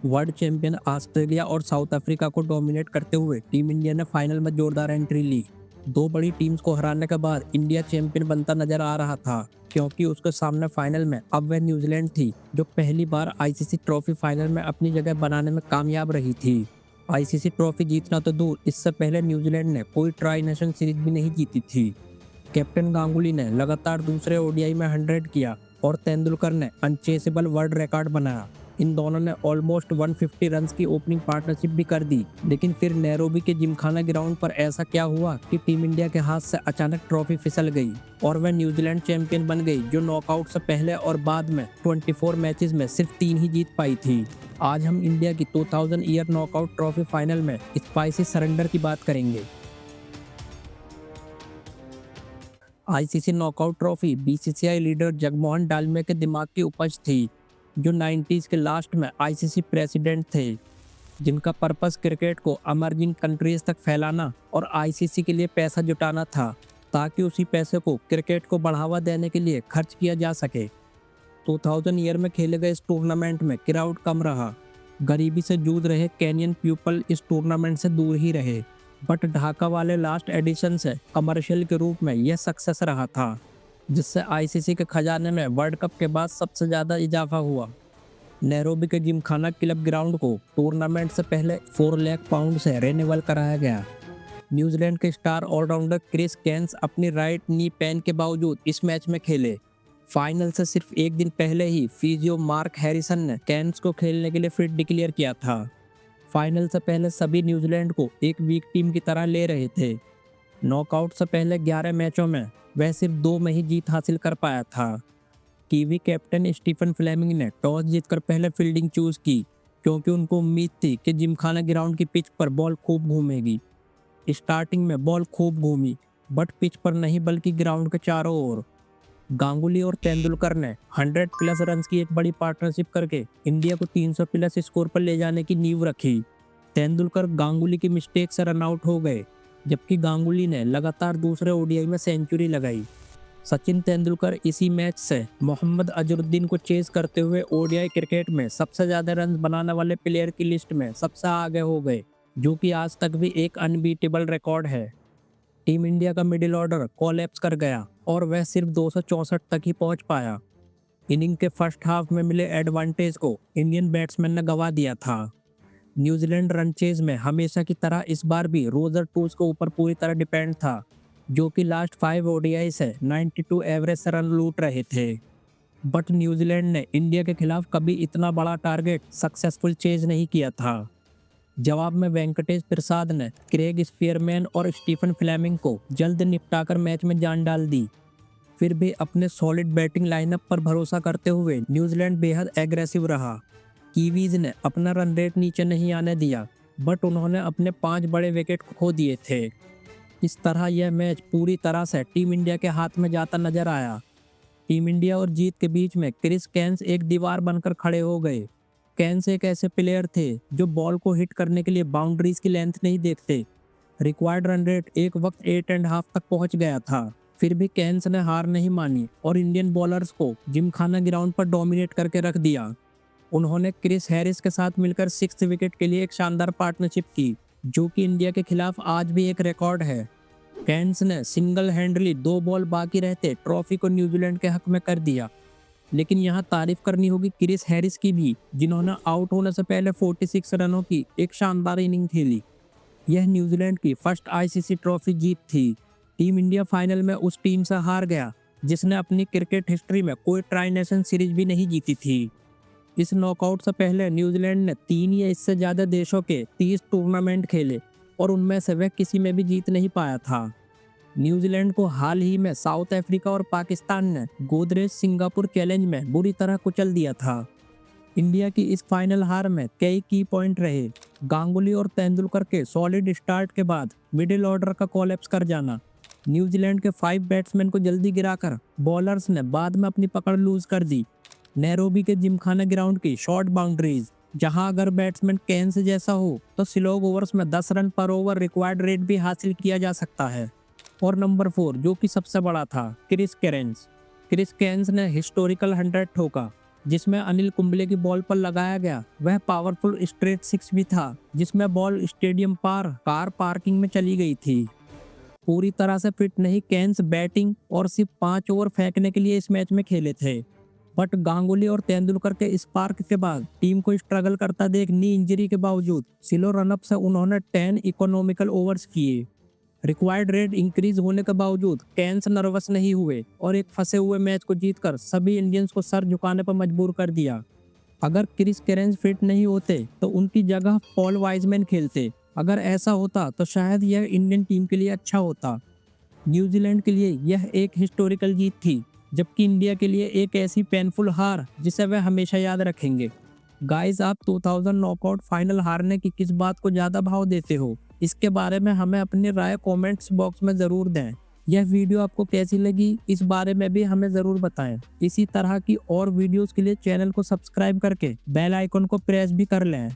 World champion Australia और south Africa को dominate करते हुए टीम इंडिया ने फाइनल में जोरदार एंट्री ली। दो बड़ी टीम्स को हराने के बाद इंडिया चैंपियन बनता नजर आ रहा था, क्योंकि उसके सामने फाइनल में अब वह न्यूजीलैंड थी, जो पहली बार आईसीसी ट्रॉफी फाइनल में अपनी जगह बनाने में कामयाब रही थी। आईसीसी ट्रॉफी जीतना तो दूर, इससे पहले न्यूजीलैंड ने कोई ट्राई नेशन सीरीज भी नहीं जीती थी। कैप्टन गांगुली ने लगातार दूसरे ओडीआई में 100 किया और तेंदुलकर ने अनचेसेबल वर्ल्ड रिकॉर्ड बनाया। इन दोनों ने ऑलमोस्ट 150 रन्स की ओपनिंग पार्टनरशिप भी कर दी, लेकिन फिर नैरोबी के जिमखाना ग्राउंड पर ऐसा क्या हुआ कि टीम इंडिया के हाथ से अचानक ट्रॉफी फिसल गई और वह न्यूजीलैंड चैंपियन बन गई, जो नॉकआउट से पहले और बाद में 24 मैचेस में सिर्फ 3 ही जीत पाई थी। आज हम इंडिया की 2000 ईयर नॉकआउट ट्रॉफी फाइनल में स्पाइसी सरेंडर की बात करेंगे। ICC knockout trophy BCCI leader Jagmohan Dalmiya के दिमाग की उपज थी, जो 90s के लास्ट में आईसीसी प्रेसिडेंट थे, जिनका पर्पस क्रिकेट को अमर्जिंग कंट्रीज तक फैलाना और आईसीसी के लिए पैसा जुटाना था, ताकि उसी पैसे को क्रिकेट को बढ़ावा देने के लिए खर्च किया जा सके। 2000 ईयर में खेले गए इस टूर्नामेंट में क्राउड कम रहा। गरीबी से जूझ रहे केनियन पीपल इस टूर्नामेंट से दूर ही रहे, बट ढाका वाले लास्ट एडिशन से कमर्शियल के रूप में यह सक्सेस रहा था, जिससे आईसीसी के खजाने में वर्ल्ड कप के बाद सबसे ज़्यादा इजाफा हुआ। नैरोबी के जिमखाना क्लब ग्राउंड को टूर्नामेंट से पहले 4 लाख पाउंड से रेन्यूअल कराया गया। न्यूजीलैंड के स्टार ऑलराउंडर क्रिस केन्स अपनी राइट नी पेन के बावजूद इस मैच में खेले। फाइनल से सिर्फ एक दिन पहले ही फिजियो मार्क हैरिसन ने केन्स को खेलने के लिए फिट डिक्लेयर किया था। फाइनल से पहले सभी न्यूजीलैंड को एक वीक टीम की तरह ले रहे थे। नॉकआउट से पहले 11 मैचों में वह सिर्फ 2 में ही जीत हासिल कर पाया था। कीवी कैप्टन स्टीफन फ्लेमिंग ने टॉस जीतकर पहले फील्डिंग चूज की, क्योंकि उनको उम्मीद थी कि जिमखाना ग्राउंड की पिच पर बॉल खूब घूमेगी। स्टार्टिंग में बॉल खूब घूमी, बट पिच पर नहीं बल्कि ग्राउंड के चारों ओर। गांगुली और तेंदुलकर ने 100 प्लस रन्स की एक बड़ी पार्टनरशिप करके इंडिया को 300 प्लस स्कोर पर ले जाने की नींव रखी। तेंदुलकर गांगुली की मिस्टेक से रन आउट हो गए, जबकि गांगुली ने लगातार दूसरे ओडीआई में सेंचुरी लगाई। सचिन तेंदुलकर इसी मैच से मोहम्मद अजरुद्दीन को चेस करते हुए ओडीआई क्रिकेट में सबसे ज़्यादा रन बनाने वाले प्लेयर की लिस्ट में सबसे आगे हो गए, जो कि आज तक भी एक अनबीटेबल रिकॉर्ड है। टीम इंडिया का मिडिल ऑर्डर कोलैप्स कर गया और वह सिर्फ 264 तक ही पहुंच पाया। इनिंग के फर्स्ट हाफ में मिले एडवांटेज को इंडियन बैट्समैन ने गंवा दिया था। न्यूजीलैंड रन चेज में हमेशा की तरह इस बार भी रोजर टूल्स के ऊपर पूरी तरह डिपेंड था, जो कि लास्ट 5 ओडीआई से 92 एवरेज से रन लूट रहे थे। बट न्यूजीलैंड ने इंडिया के खिलाफ कभी इतना बड़ा टारगेट सक्सेसफुल चेज नहीं किया था। जवाब में वेंकटेश प्रसाद ने क्रेग स्पीयरमैन और स्टीफन फ्लेमिंग को जल्द निपटाकर मैच में जान डाल दी। फिर भी अपने सॉलिड बैटिंग लाइनअप पर भरोसा करते हुए न्यूजीलैंड बेहद एग्रेसिव रहा। कीवीज ने अपना रन रेट नीचे नहीं आने दिया, बट उन्होंने अपने 5 बड़े विकेट खो दिए थे। इस तरह यह मैच पूरी तरह से टीम इंडिया के हाथ में जाता नजर आया। टीम इंडिया और जीत के बीच में क्रिस केन्स एक दीवार बनकर खड़े हो गए। केन्स एक ऐसे प्लेयर थे जो बॉल को हिट करने के लिए बाउंड्रीज की लेंथ नहीं देखते। रिक्वायर्ड रन रेट एक वक्त 8.5 तक पहुंच गया था। फिर भी केन्स ने हार नहीं मानी और इंडियन बॉलर्स को जिमखाना ग्राउंड पर डोमिनेट करके रख दिया। उन्होंने क्रिस हैरिस के साथ मिलकर 6 विकेट के लिए एक शानदार पार्टनरशिप की, जो कि इंडिया के खिलाफ आज भी एक रिकॉर्ड है। केन्स ने सिंगल हैंडली 2 बॉल बाकी रहते ट्रॉफी को न्यूजीलैंड के हक में कर दिया। लेकिन यहाँ तारीफ करनी होगी क्रिस हैरिस की भी, जिन्होंने आउट होने से पहले 46 रनों की एक शानदार इनिंग खेली। यह न्यूजीलैंड की फर्स्ट आईसीसी ट्रॉफी जीत थी। टीम इंडिया फाइनल में उस टीम से हार गया जिसने अपनी क्रिकेट हिस्ट्री में कोई ट्राई नेशन सीरीज भी नहीं जीती थी। इस नॉकआउट से पहले न्यूजीलैंड ने 3 या इससे ज़्यादा देशों के 30 टूर्नामेंट खेले और उनमें से वह किसी में भी जीत नहीं पाया था। न्यूजीलैंड को हाल ही में साउथ अफ्रीका और पाकिस्तान ने गोदरेज सिंगापुर चैलेंज में बुरी तरह कुचल दिया था। इंडिया की इस फाइनल हार में कई की पॉइंट रहे। गांगुली और तेंदुलकर के सॉलिड स्टार्ट के बाद मिडिल ऑर्डर का कोलैप्स कर जाना, न्यूजीलैंड के 5 बैट्समैन को जल्दी गिराकर बॉलर्स ने बाद में अपनी पकड़ लूज कर दी। नैरोबी के जिमखाना ग्राउंड की शॉर्ट बाउंड्रीज, जहां अगर बैट्समैन केन्स जैसा हो तो स्लो ओवर्स में 10 रन पर ओवर रिक्वायर्ड रेट भी हासिल किया जा सकता है। और नंबर 4, जो कि सबसे बड़ा था, क्रिस केरेंस ने हिस्टोरिकल 100 ठोका। जिसमें अनिल कुंबले की बॉल पर लगाया गया वह पावरफुल स्ट्रेट सिक्स भी था, जिसमें बॉल स्टेडियम पार कार पार्किंग में चली गई थी। पूरी तरह से फिट नहीं केन्स बैटिंग और सिर्फ 5 ओवर फेंकने के लिए इस मैच में खेले थे। बट गांगुली और तेंदुलकर के स्पार्क के बाद टीम को स्ट्रगल करता देख नी इंजरी के बावजूद स्लो रनअप से उन्होंने 10 इकोनॉमिकल ओवर्स किए। रिक्वायर्ड रेट इंक्रीज होने के बावजूद केन्स नर्वस नहीं हुए और एक फंसे हुए मैच को जीतकर सभी इंडियंस को सर झुकाने पर मजबूर कर दिया। अगर क्रिस कैरेंस फिट नहीं होते तो उनकी जगह पॉल वाइजमैन खेलते। अगर ऐसा होता तो शायद यह इंडियन टीम के लिए अच्छा होता। न्यूजीलैंड के लिए यह एक हिस्टोरिकल जीत थी, जबकि इंडिया के लिए एक ऐसी पेनफुल हार जिसे वे हमेशा याद रखेंगे। गाइस, आप 2000 नॉकआउट फाइनल हारने की किस बात को ज़्यादा भाव देते हो? इसके बारे में हमें अपनी राय कमेंट्स बॉक्स में ज़रूर दें। यह वीडियो आपको कैसी लगी इस बारे में भी हमें ज़रूर बताएं। इसी तरह की और वीडियोस के लिए चैनल को सब्सक्राइब करके बेल आइकन को प्रेस भी कर लें।